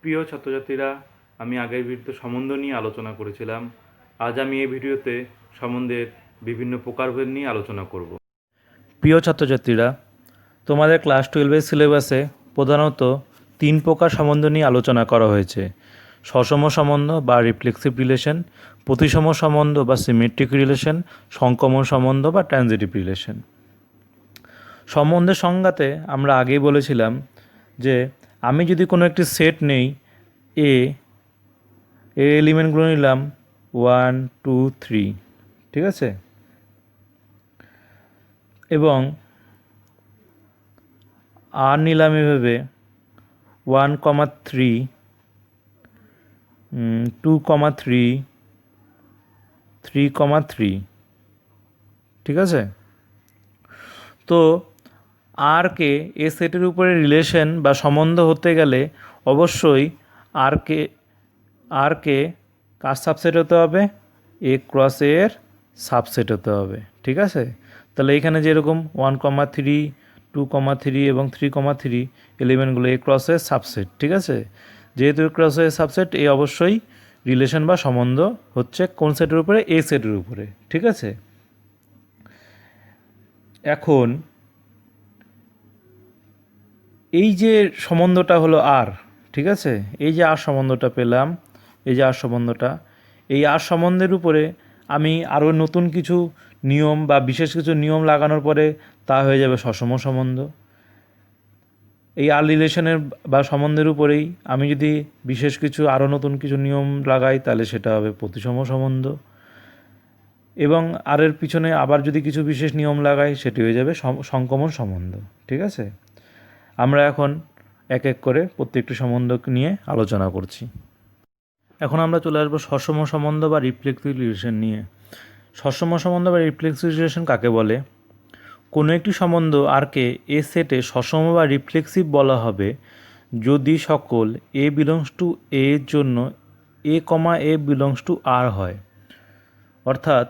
প্রিয় ছাত্রছাত্রীরা, আমি আগের ভিডিওতে সম্বন্ধ নিয়ে আলোচনা করেছিলাম। আজ আমি এই ভিডিওতে সম্বন্ধের বিভিন্ন প্রকারভেদ নিয়ে আলোচনা করব। প্রিয় ছাত্রছাত্রীরা, তোমাদের ক্লাস 12-এর সিলেবাসে প্রধানত 3 প্রকার সম্বন্ধ নিয়ে আলোচনা করা হয়েছে: সসম সম্বন্ধ বা রিফ্লেক্সিভ রিলেশন, প্রতিসম সম্বন্ধ বা সিমেট্রিক রিলেশন, সংকমন সম্বন্ধ বা ট্রানজিটিভ রিলেশন। সম্বন্ধের সংজ্ঞাতে আমরা আগেই বলেছিলাম যে আমি যদি কোনো একটি সেট নেই, এর এলিমেন্টগুলো নিলাম 1 2 3, ঠিক আছে, এবং আর নিলাম এভাবে 1,3 2,3 3,3, ঠিক আছে। তো আরকে এ সেটের উপরে রিলেশন বা সম্বন্ধ হতে গেলে অবশ্যই আরকে কার সাবসেট হতে হবে? এ ক্রস এর সাবসেট হতে হবে, ঠিক আছে। তাহলে এখানে যেরকম 1,3 2,3 এবং 3,3 এলিমেন্টগুলো এ ক্রস এর সাবসেট, ঠিক আছে। যেহেতু এ ক্রস এর সাবসেট, এ অবশ্যই রিলেশন বা সম্বন্ধ হচ্ছে কোন সেটের উপরে? এ সেটের উপরে, ঠিক আছে। এখন এই যে সম্বন্ধটা হলো আর, ঠিক আছে, এই যে আর সম্বন্ধটা পেলাম, এই যে আর সম্বন্ধটা, এই আর সম্বন্ধের উপরে আমি আরও নতুন কিছু নিয়ম বা বিশেষ কিছু নিয়ম লাগানোর পরে তা হয়ে যাবে সসম সম্বন্ধ। এই আর রিলেশনের বা সম্বন্ধের উপরেই আমি যদি বিশেষ কিছু আরও নতুন কিছু নিয়ম লাগাই, তাহলে সেটা হবে প্রতিসম সম্বন্ধ। এবং আর এর পিছনে আবার যদি কিছু বিশেষ নিয়ম লাগাই, সেটি হয়ে যাবে সংকমন সম্বন্ধ, ঠিক আছে। আমরা এখন এক এক করে প্রত্যেকটি সম্বন্ধ নিয়ে আলোচনা করছি। এখন আমরা চলে আসবো সসম সম্বন্ধ বা রিফ্লেক্সিভ রিলেশন নিয়ে। সসম সম্বন্ধ বা রিফ্লেক্সিভ রিলেশন কাকে বলে? কোনো একটি সম্বন্ধ আরকে এ সেটে সসম বা রিফ্লেক্সিভ বলা হবে যদি সকল এ বিলংস টু এ এর জন্য A comma A belongs to R হয়। অর্থাৎ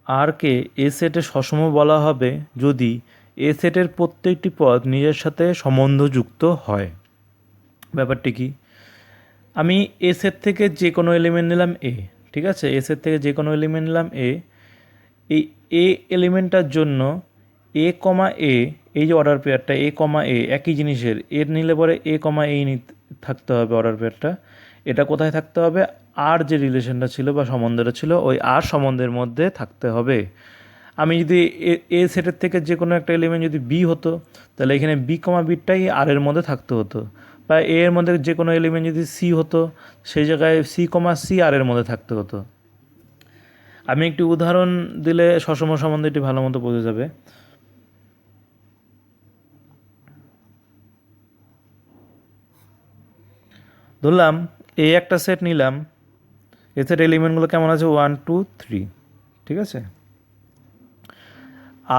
আরকে এ সেটে সসম বলা হবে যদি এ সেটের প্রত্যেকটি পদ নিজের সাথে সম্বন্ধযুক্ত হয়। ব্যাপারটি কি? আমি এ সেট থেকে যে কোনো এলিমেন্ট নিলাম এ, ঠিক আছে, এ সেট থেকে যে কোনো এলিমেন্ট নিলাম এ, এই এ এলিমেন্টটার জন্য এ কমা এ, এই যে অর্ডার পেয়ারটা এ কমা এ একই জিনিসের, এর নিলে পরে এ কমা এই থাকতে হবে অর্ডার পেয়ারটা। এটা কোথায় থাকতে হবে? আর যে রিলেশনটা ছিল বা সম্বন্ধটা ছিল, ওই আর সম্বন্ধের মধ্যে থাকতে হবে। আমি যদি এ সেটের থেকে যে কোনো একটা এলিমেন্ট যদি বি হতো, তাহলে এখানে বি কমা বিটাই আর এর মধ্যে থাকতে হতো। বা এ এর মধ্যে যে কোনো এলিমেন্ট যদি সি হতো, সেই জায়গায় সি কমা সি আর এর মধ্যে থাকতে হতো। আমি একটি উদাহরণ দিলে সসম সম্বন্ধে এটি ভালো মতো বোঝা যাবে। ধরলাম এ একটা সেট নিলাম, এ সেট এলিমেন্টগুলো কেমন আছে? 1 2 3, ঠিক আছে।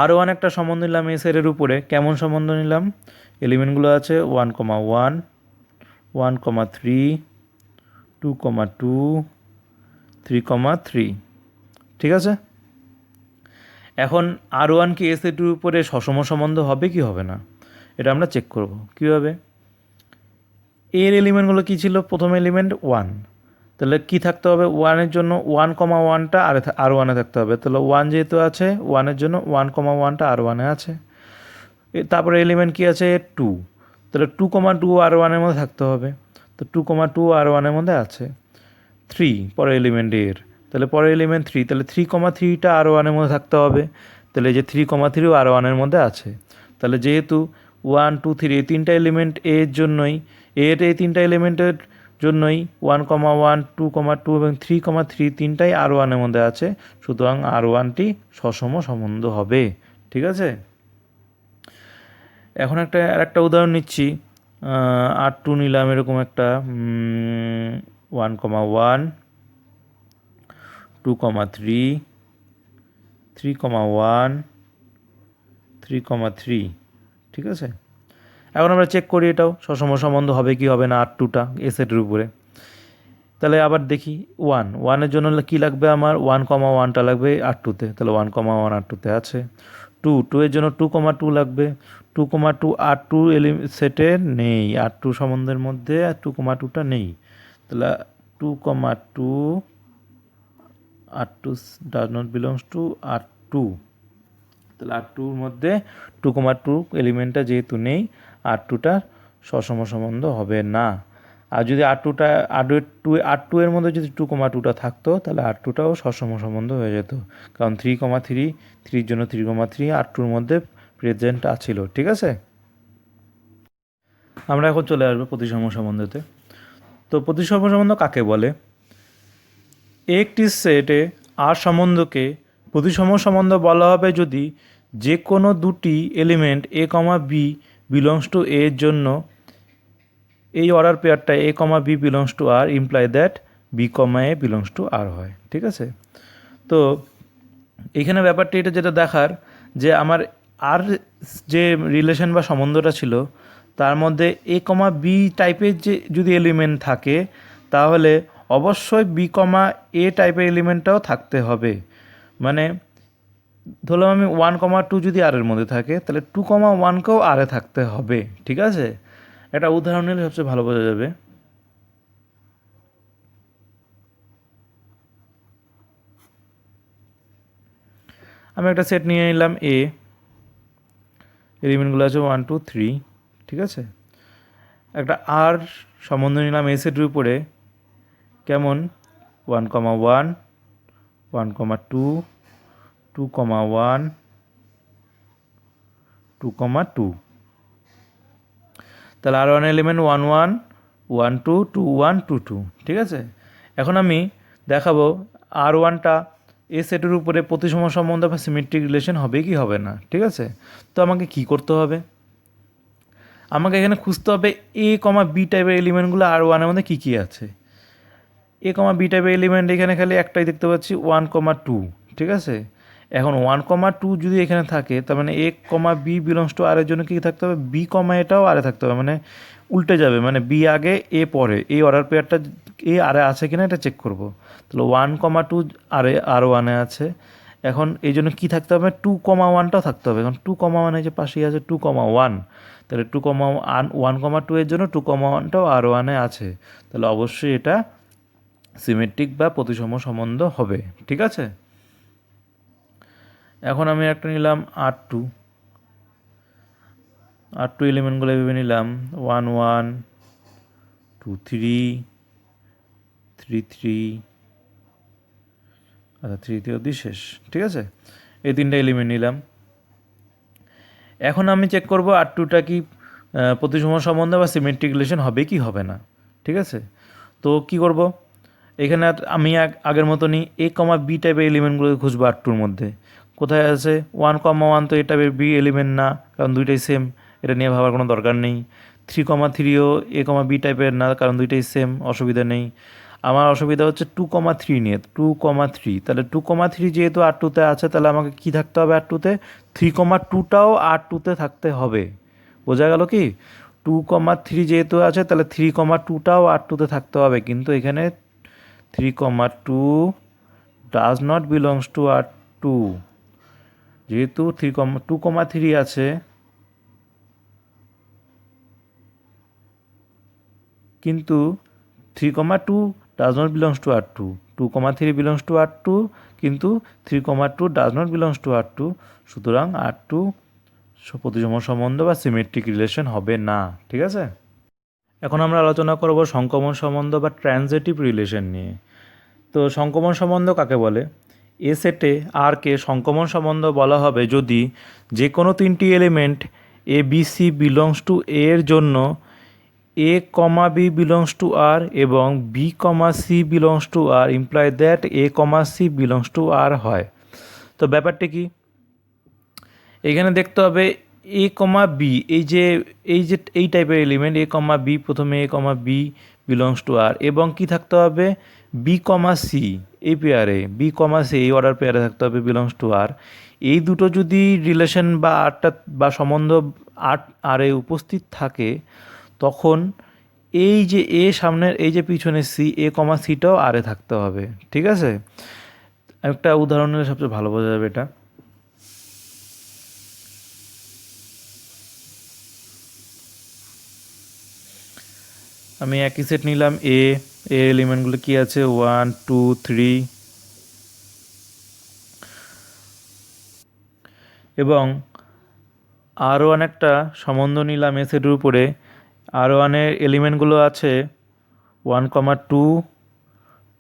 আর ওয়ান একটা সম্বন্ধ নিলাম এ সেটের উপরে, কেমন সম্বন্ধ নিলাম? এলিমেন্টগুলো আছে 1,1 1,3 2,2 3,3, ঠিক আছে। এখন আর ওয়ান কি এ সেটের উপরে সসম সম্বন্ধ হবে কি হবে না, এটা আমরা চেক করব কীভাবে। এর এলিমেন্টগুলো কী ছিল? প্রথম এলিমেন্ট 1, তাহলে কি থাকতে হবে? 1-এর জন্য 1,1টা আর ওয়ানে থাকতে হবে। তাহলে 1 যেহেতু আছে, 1-এর জন্য 1,1টা আর ওয়ানে আছে। তারপরে এলিমেন্ট কি আছে? 2, তাহলে 2,2 আর ওয়ানের মধ্যে থাকতে হবে। তো 2,2 আর ওয়ানের মধ্যে আছে। 3 পরের এলিমেন্ট এর, তাহলে পরের এলিমেন্ট 3, তাহলে 3,3টা আর ওয়ানের মধ্যে থাকতে হবে। তাহলে এই যে 3,3ও আর ওয়ানের মধ্যে আছে। তাহলে যেহেতু 1 2 3 এই তিনটা এলিমেন্ট এর জন্যই, এর এই তিনটা এলিমেন্টের জন্যই 1,1 2,2 এবং 3,3 তিনটাই আর ওয়ানের মধ্যে আছে, সুতরাং আর ওয়ানটি সসম সম্বন্ধ হবে, ঠিক আছে। এখন আরেকটা উদাহরণ নিচ্ছি। R2 নিলাম এরকম একটা 1,1 2,3 3,1 3,3, ঠিক আছে। এখন আমরা চেক করি এটাও সসম সম্বন্ধ হবে কি হবে না R2টা এ সেটের উপরে। তাহলে আবার দেখি 1 1-এর জন্য কী লাগবে আমার? 1,1টা লাগবে R2তে, তাহলে 1,1 R2তে আছে। টু এর জন্য 2,2 লাগবে। 2,2 R2 সেটে নেই, R2 সম্বন্ধের মধ্যে 2,2টা নেই, তাহলে 2,2 R2 does not belongs to R2, তাহলে R2-র মধ্যে 2,2 এলিমেন্টটা যেহেতু নেই, R2টা সসম সম্বন্ধ হবে না। আর যদি R2 এর মধ্যে যদি 2,2টা থাকতো তাহলে R2টাও সসম সম্বন্ধ হয়ে যেত, কারণ 3,3 জন্য 3,3 R2-র মধ্যে প্রেজেন্ট আছিল। ঠিক আছে, আমরা এখন চলে আসবো প্রতিসম সম্বন্ধতে। তো প্রতিসম সম্বন্ধ কাকে বলে? একটি সেটে আর সম্বন্ধকে প্রতিসম সম্বন্ধ বলা হবে যদি যে কোনো দুটি element A comma B belongs to এর জন্য এই অর্ডার পেয়ারটা A comma B belongs to R imply that B comma A belongs to R হয়। ঠিক আছে, তো এখানে ব্যাপারটি এটা যেটা দেখার যে আমার আর যে রিলেশন বা সম্বন্ধটা ছিল তার মধ্যে এ কমা বি টাইপের যে যদি এলিমেন্ট থাকে তাহলে অবশ্যই বি কমা এ টাইপের এলিমেন্টটাও থাকতে হবে। মানে ধরলাম আমি 1,2 যদি আর এর মধ্যে থাকে তাহলে 2,1কেও আর এ থাকতে হবে। ঠিক আছে, একটা উদাহরণ নিলে সবচেয়ে ভালো বোঝা যাবে। আমি একটা সেট নিয়ে নিলাম এ, এলিমেন্টগুলো আছে 1, 2, 3। ঠিক আছে, একটা আর সম্বন্ধ নিলাম এ সেটের উপরে, কেমন 1,1, 1,2, 2,1, 2,2, তাহলে আর ওয়ান এলিমেন্ট 1, 1, 2, 2, 1, 2, 2। ঠিক আছে, এখন আমি দেখাবো আর ওয়ানটা এ সেটের উপরে প্রতিসম সম্বন্ধ বা সিমেট্রিক রিলেশন হবে কি হবে না। ঠিক আছে, তো আমাকে কি করতে হবে? আমাকে এখানে খুঁজতে হবে এ কমা বি টাইপের এলিমেন্টগুলো আর ওয়ানের মধ্যে কী কী আছে। এ কমা বি টাইপের এলিমেন্ট এখানে খালি একটাই দেখতে পাচ্ছি 1,2। ঠিক আছে, এখন 1,2 যদি এখানে থাকে তার মানে এ কমা বি বিলংস টু আর এর জন্য কী থাকতে হবে? বি কমা এটাও আরে থাকতে হবে, মানে উল্টে যাবে, মানে বি আগে এ পরে, এই অর্ডার পেয়ারটা এ আরে আছে কিনা এটা চেক করব। তাহলে 1,2 আরে আর ওয়ানে আছে, এখন এই জন্য কী থাকতে হবে? 2,1টাও থাকতে হবে। এখন 2,1 যে পাশেই আছে 2,1, তাহলে 1,2 এর জন্য 2,1টাও আর ওয়ানে আছে, তাহলে অবশ্যই এটা সিমেট্রিক বা প্রতিসম সম্বন্ধ হবে। ঠিক আছে, এখন আমি একটা নিলাম R2 এলিমেন্টগুলো ভেবে নিলাম 1, 1, 2, 3, 3, 3, আচ্ছা 3 অবধি শেষ। ঠিক আছে, এই তিনটা এলিমেন্ট নিলাম। এখন আমি চেক করব R2টা কি প্রতিসম সম্বন্ধ বা সিমেট্রিক রিলেশন হবে কি হবে না। ঠিক আছে, তো কি করব, এখানে আমি আগের মতনই এ কমা বি টাইপের এলিমেন্টগুলো খুঁজবো R2-র মধ্যে। কোথায় আছে 1,1 তো এই টাইপের বি এলিমেন্ট না, কারণ দুইটাই সেম, এটা নিয়ে ভাবার কোনো দরকার নেই। 3,3ও এ কমা বি টাইপের না, কারণ দুইটাই সেম, অসুবিধা নেই। আমার অসুবিধা হচ্ছে 2,3 নিয়ে, 2,3, তাহলে 2,3 যেহেতু R2-তে আছে তাহলে আমাকে কি থাকতে হবে R2-তে? 3,2টাও R2-তে থাকতে হবে। বোঝা গেল কি? 2,3 যেহেতু আছে তাহলে 3,2টাও R2-তে থাকতে হবে, কিন্তু এখানে 3,2 does not belongs to R2। যেহেতু 2,3 আছে কিন্তু 3,2 does not belongs to R2, 2,3 belongs to R2 কিন্তু 3,2 does not belongs to R2, সুতরাং R2 প্রতিসম সম্বন্ধ বা সিমেট্রিক রিলেশন হবে না। ঠিক আছে, এখন আমরা আলোচনা করব সংক্রমণ সম্বন্ধ বা ট্রানজিটিভ রিলেশন নিয়ে। তো সংক্রমণ সম্বন্ধ কাকে বলে? এ সেটে আরকে সংক্রমণ সম্বন্ধ বলা হবে যদি যে কোনো তিনটি element A B C belongs to এর জন্য A comma B belongs to R এবং B comma C belongs to R imply that A comma C belongs to R হয়। তো ব্যাপারটি কি, এখানে দেখতে হবে এ কমা বি, এই টাইপের এলিমেন্ট এ কমা বি, প্রথমে এ comma B belongs to R, এবং কি থাকতে হবে? বি কমা সি, এই পেয়ারে বি কমা সি এই অর্ডার পেয়ারে থাকতে হবে বিলংস টু আর। এই দুটো যদি রিলেশন বা আরটা বা সম্বন্ধ আরে উপস্থিত থাকে তখন এই যে এ সামনের এই যে পিছনে সি, এ কমা সিটাও আরে থাকতে হবে। ঠিক আছে, একটা উদাহরণের সবচেয়ে ভালো বোঝা যাবে এটা। আমি একই সেট নিলাম এর এলিমেন্টগুলো কি আছে 1 2 3 এবং আরও অনেকটা সম্বন্ধ নিলাম এ সেটের উপরে। আরও অনেক এলিমেন্টগুলো আছে 1,2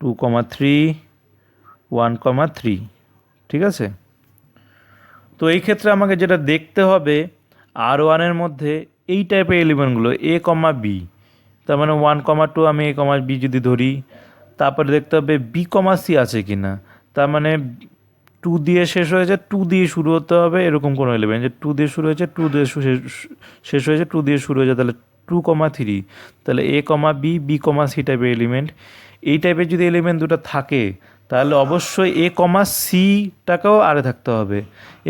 2,3 1,3, ঠিক আছে। তো এই ক্ষেত্রে আমাকে যেটা দেখতে হবে R1-এর মধ্যে এই টাইপের এলিমেন্টগুলো A,B, তার মানে 1,2 আমি A,B যদি ধরি, তারপরে দেখতে হবে B,C আছে কি না, তার মানে 2 দিয়ে শেষ হয়েছে 2 দিয়ে শুরু হতে হবে এরকম কোনো এলিমেন্ট, যে 2 দিয়ে শুরু হয়েছে 2 দিয়ে শেষ হয়েছে 2 দিয়ে শুরু হয়েছে, তাহলে 2,3, তাহলে A,B,C টাইপের এলিমেন্ট। এই টাইপের যদি এলিমেন্ট দুটো থাকে তাহলে অবশ্যই A,Cটাকেও আরে থাকতে হবে।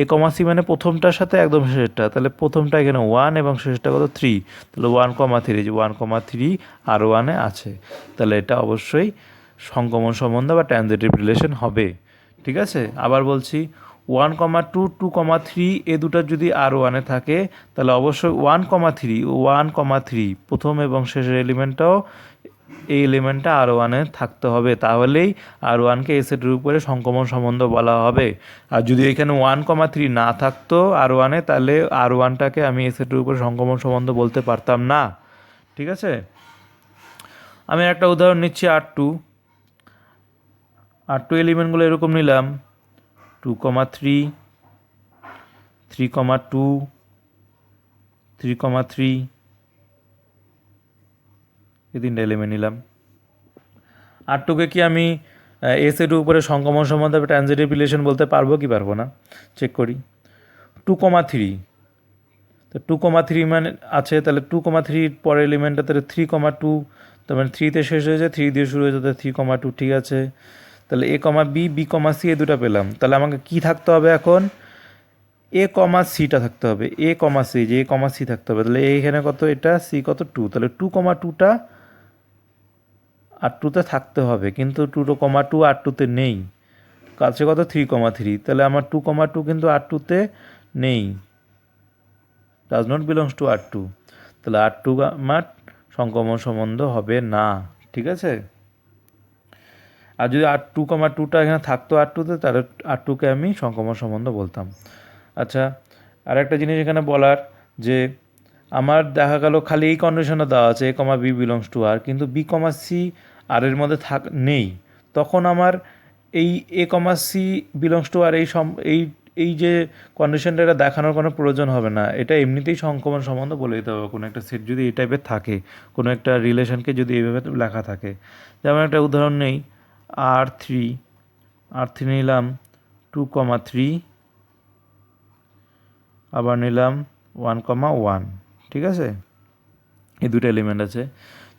A,C মানে প্রথমটার সাথে একদম শেষেরটা, তাহলে প্রথমটা এখানে 1 এবং শেষটা কত 3, তাহলে 1,3, যে 1,3 R1-এ আছে, তাহলে এটা অবশ্যই সংকমন সম্বন্ধ বা ট্রানজিটিভ রিলেশন হবে, ঠিক আছে। আবার বলছি 1,2 2,3 এ দুটো যদি R1-এ থাকে তাহলে অবশ্যই 1,3 প্রথম এবং শেষের এলিমেন্টটাও এই এলিমেন্টটা R1-এ থাকতে হবে, তাহলেই R1-কে এই সেটের উপরে সংকমন সম্বন্ধ বলা হবে। আর যদি এখানে 1,3 না থাকতো R1-এ তাহলে R1টাকে আমি এই সেটের উপরে সংকমন সম্বন্ধ বলতে পারতাম না, ঠিক আছে। আমি একটা উদাহরণ নিচ্ছি R2 এলিমেন্টগুলো এরকম নিলাম 2,3 3,2 3,3, এই তিনটা এলিমেন্ট নিলাম। R2-কে কি আমি এ সেটের উপরে সংকমন সম্বন্ধে ট্রানজিটিভ রিলেশন বলতে পারবো কি পারবো না, চেক করি। 2,3, তো 2,3 মানে আছে, তাহলে 2,3 পরের এলিমেন্টটা তাহলে 3,2, তার মানে 3তে শেষ হয়েছে 3 দিয়ে শুরু হয়েছে, তাহলে 3,2, ঠিক আছে। তাহলে A,B,C এ দুটো পেলাম, তাহলে আমাকে কি থাকতে হবে এখন, A,Cটা থাকতে হবে, A,C, যে A,C থাকতে হবে, তাহলে এইখানে কত, এটা C কত 2, তাহলে 2,2টা R2-তে থাকতে হবে, কিন্তু 2,2 R2-তে নেই, কাছে কত 3,3, তাহলে আমার 2,2 কিন্তু R2-তে নেই, does not belongs to R2, তাহলে R2 আমার সংকমন সম্বন্ধ হবে না, ঠিক আছে। আর যদি R2,2টা এখানে থাকতো R2-তে তাহলে R2-কে আমি সংকমন সম্বন্ধ বলতাম। আচ্ছা, আর একটা জিনিস এখানে বলার, যে আমার দেখা গেল খালি এই কন্ডিশনটা দেওয়া আছে A,B বিলংস টু R, কিন্তু B,C আর এর মধ্যে নেই, তখন আমার এই A,C বিলংস টু আর এই যে কন্ডিশনটা, এটা দেখানোর কোনো প্রয়োজন হবে না, এটা এমনিতেই সংকমন সম্বন্ধ বলে দিতে হবে কোনো একটা সেট যদি এই টাইপের থাকে, কোনো একটা রিলেশনকে যদি এইভাবে লেখা থাকে। যেমন একটা উদাহরণ নেই R3 নিলাম 2,3, আবার নিলাম 1,1, ঠিক আছে, এই দুটো এলিমেন্ট আছে।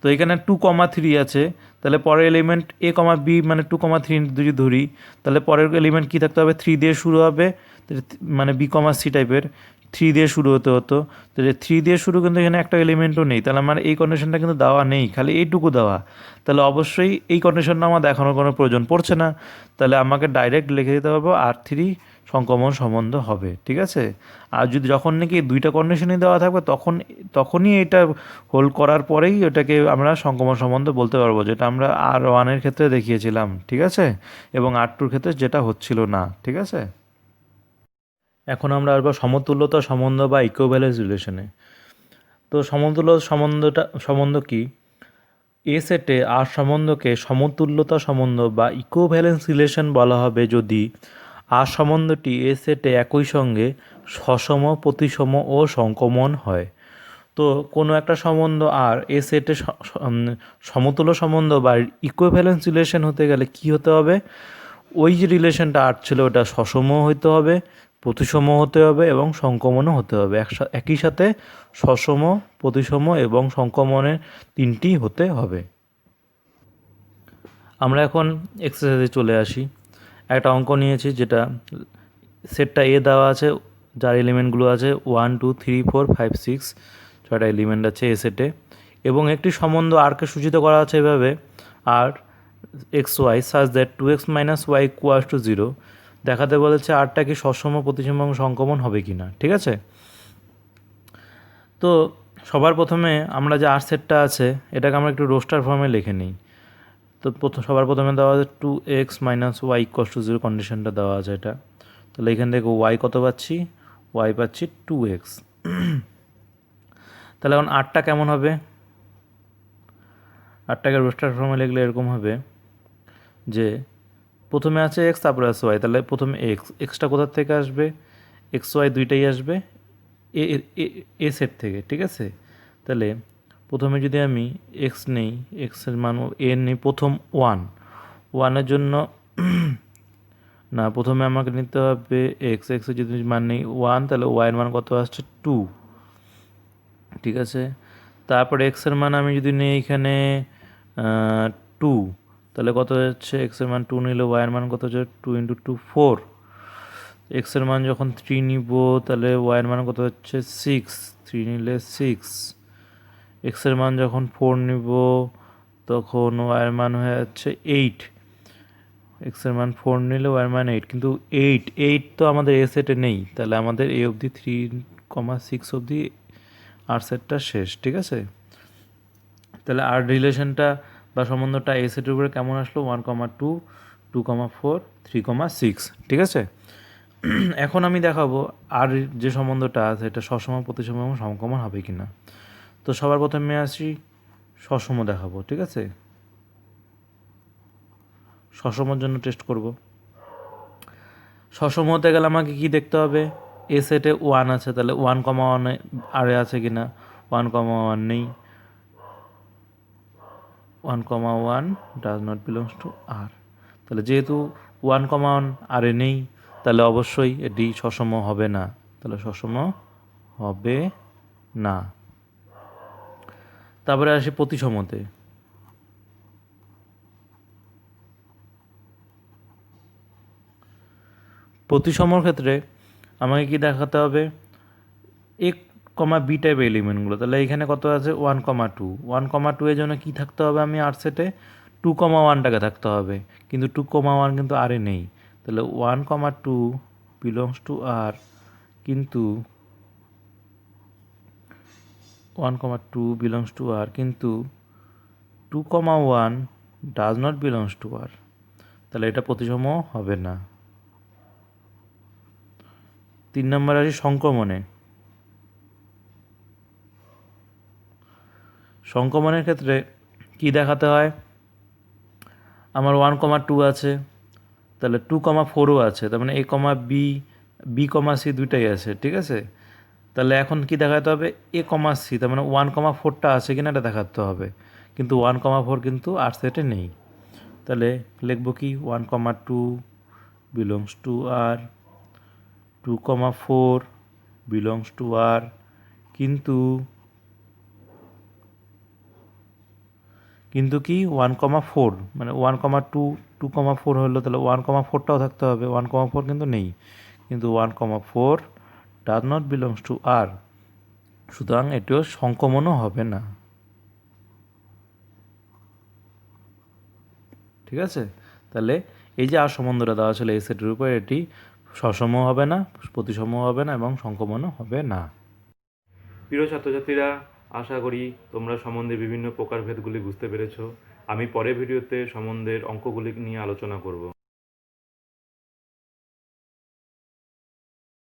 তো এখানে 2,3 আছে, তাহলে পরের এলিমেন্ট A,B মানে 2,3 যদি ধরি, তাহলে পরের এলিমেন্ট কী থাকতে হবে, 3 দিয়ে শুরু হবে, মানে B,C টাইপের 3 দিয়ে শুরু হতে হতো, তাহলে 3 দিয়ে শুরু, কিন্তু এখানে একটা এলিমেন্টও নেই, তাহলে আমার এই কন্ডিশনটা কিন্তু দেওয়া নেই, খালি এইটুকু দেওয়া, তাহলে অবশ্যই এই কন্ডিশনটা আমার দেখানোর কোনো প্রয়োজন পড়ছে না, তাহলে আমাকে ডাইরেক্ট লিখে দিতে হবে R3 সংকমন সম্বন্ধ হবে, ঠিক আছে। আর যদি যখন নাকি দুইটা কন্ডিশনই দেওয়া থাকবে তখনই এটা হোল্ড করার পরেই ওটাকে আমরা সংকমন সম্বন্ধ বলতে পারবো, যেটা আমরা R1-এর ক্ষেত্রে দেখিয়েছিলাম, ঠিক আছে, এবং R2-র ক্ষেত্রে যেটা হচ্ছিল না, ঠিক আছে। এখন আমরা আসবো সমতুল্যতা সম্বন্ধ বা ইকুইভ্যালেন্স রিলেশনে। তো সম্বন্ধ কি, এ সেটে আর সম্বন্ধকে সমতুল্যতা সম্বন্ধ বা ইকুইভ্যালেন্স রিলেশন বলা হবে যদি আর সম্বন্ধটি এ সেটে একই সঙ্গে সসম, প্রতিসম ও সংকমন হয়। তো কোনো একটা সম্বন্ধ আর এ সেটে সমতুল্য সম্বন্ধ বা ইকুইভ্যালেন্স রিলেশন হতে গেলে কি হতে হবে, ওই যে রিলেশনটা আর ছিল ওটা সসম হতে হবে, প্রতিসম হতে হবে এবং সংকমনও হতে হবে, একই সাথে সসম, প্রতিসম এবং সংকমনের তিনটি হতে হবে। আমরা এখন এক্সারসাইজে চলে আসি। একটা অঙ্ক নিয়েছি, যেটা সেটটা এ দেওয়া আছে, যার এলিমেন্টগুলো আছে 1 2 3 4 5 6, ছয়টা এলিমেন্ট আছে এ সেটে, এবং একটি সম্বন্ধ আরকে সূচিত করা আছে এভাবে, আর XY such that 2x - y equals to 0, দেখাতে বলেছে আরটা কি সসম, প্রতিসম এবং সংকমন হবে কি না, ঠিক আছে। তো সবার প্রথমে আমরা যে আর সেটটা আছে এটাকে আমরা একটু রোস্টার ফর্মে লিখে নিই। তো সবার প্রথমে দেওয়া আছে 2x minus Y equals to 0 কন্ডিশনটা দেওয়া আছে এটা। তাহলে এখান থেকে ওয়াই কত পাচ্ছি, ওয়াই পাচ্ছি 2x। তাহলে এখন আরটা কেমন হবে, আরটাকে রোস্টার ফর্মে লিখলে এরকম হবে যে প্রথমে আছে এক্স তারপরে আছে ওয়াই, তাহলে প্রথমে এক্সটা কোথার থেকে আসবে, এক্স ওয়াই দুইটাই আসবে এ এ সেট থেকে, ঠিক আছে। তাহলে প্রথমে যদি আমি এক্স নেই, এক্সের মান এ নেই, প্রথম ওয়ানের জন্য না, প্রথমে আমাকে নিতে হবে এক্সের যদি মান নেই 1, তাহলে ওয়াইয়ের মান কত আসছে 2, ঠিক আছে। তারপরে এক্সের মান আমি যদি নিই এখানে 2, তাহলে কত হচ্ছে, এক্সের মান 2 নিলে ওয়াইয়ের মান কত হচ্ছে 2 × 2 4। এক্সের মান যখন 3 নিব তাহলে ওয়াইয়ের মান কত হচ্ছে 6, 3 নিলে 6। এক্সের মান যখন 4 নিব তখন ওয়াইয়ের মান হয়ে যাচ্ছে 8, এক্সের মান 4 নিলে ওয়াইয়ের মান 8, কিন্তু 8 তো আমাদের এ সেটে নেই, তাহলে আমাদের এ অবধি 3,6 অবধি আর সেটটা শেষ, ঠিক আছে। তাহলে আর রিলেশনটা বা সম্বন্ধটা এ সেটের উপরে কেমন আসলো, 1,2, 2,4, 3,6, ঠিক আছে। এখন আমি দেখাবো আর যে সম্বন্ধটা আছে এটা সসম, প্রতিসম এবং সমকমন হবে কি না। তো সবার প্রথমে আসি সসম দেখাবো, ঠিক আছে। সসমর জন্য টেস্ট করব। সসম হতে গেলে আমাকে কি দেখতে হবে, এ সেটে 1 আছে, তাহলে 1,1 আরে আছে কি না, 1,1 নেই, 1,1 ডাজ নট বিলংস টু আর। তাহলে যেহেতু 1,1 আরে নেই তাহলে অবশ্যই এটি সসম হবে না, তাহলে সসম হবে না। তারপরে আসি প্রতিসমতে। প্রতিসমর ক্ষেত্রে আমাকে কি দেখাতে হবে, এ কমা বি টাইপ এলিমেন্টগুলো, তাহলে এখানে কত আছে 1,2, 1,2 এর জন্য কি থাকতে হবে, আমি আর সেটে 2,1টাকে থাকতে হবে, কিন্তু 2,1 কিন্তু আরে নেই, তাহলে 1,2 বিলংস টু আর, কিন্তু 1,2 বিলংস টু আর, কিন্তু 2,1 ডাজ নট বিলংস টু আর, তাহলে এটা প্রতিসম হবে না। 3 নম্বর আসি সংক্রমণে। সংক্রমণের ক্ষেত্রে কি দেখাতে হয়, আমার 1,2 আছে, তাহলে 2,4ও আছে, তার মানে এ comma B, B comma C দুইটাই আছে, ঠিক আছে। তাহলে এখন কি দেখাতে হবে, এ কমা সি, তার মানে 1,4টা আছে কিনা এটা দেখাতে হবে, কিন্তু 1,4 কিন্তু আর সেটে নেই। তাহলে লিখব কি, 1,2 belongs to R, 2,4 belongs to R, কিন্তু কি 1,4 মানে 1,2, 2,4 হলো, তাহলে 1,4টাও থাকতে হবে, 1,4 কিন্তু নেই, কিন্তু 1,4 ডাজ নট বিলংস টু আর, সুতরাং এটিও সংক্রমণও হবে না, ঠিক আছে। তাহলে এই যে আর সম্বন্ধটা দেওয়া ছিল এই সেটের উপর, এটি সসম হবে না, প্রতিসম হবে না এবং সংক্রমণও হবে না। প্রিয় ছাত্রছাত্রীরা, আশা করি তোমরা সম্বন্ধে বিভিন্ন প্রকারভেদগুলি বুঝতে পেরেছ। আমি পরের ভিডিওতে সম্বন্ধের অঙ্কগুলি নিয়ে আলোচনা করব।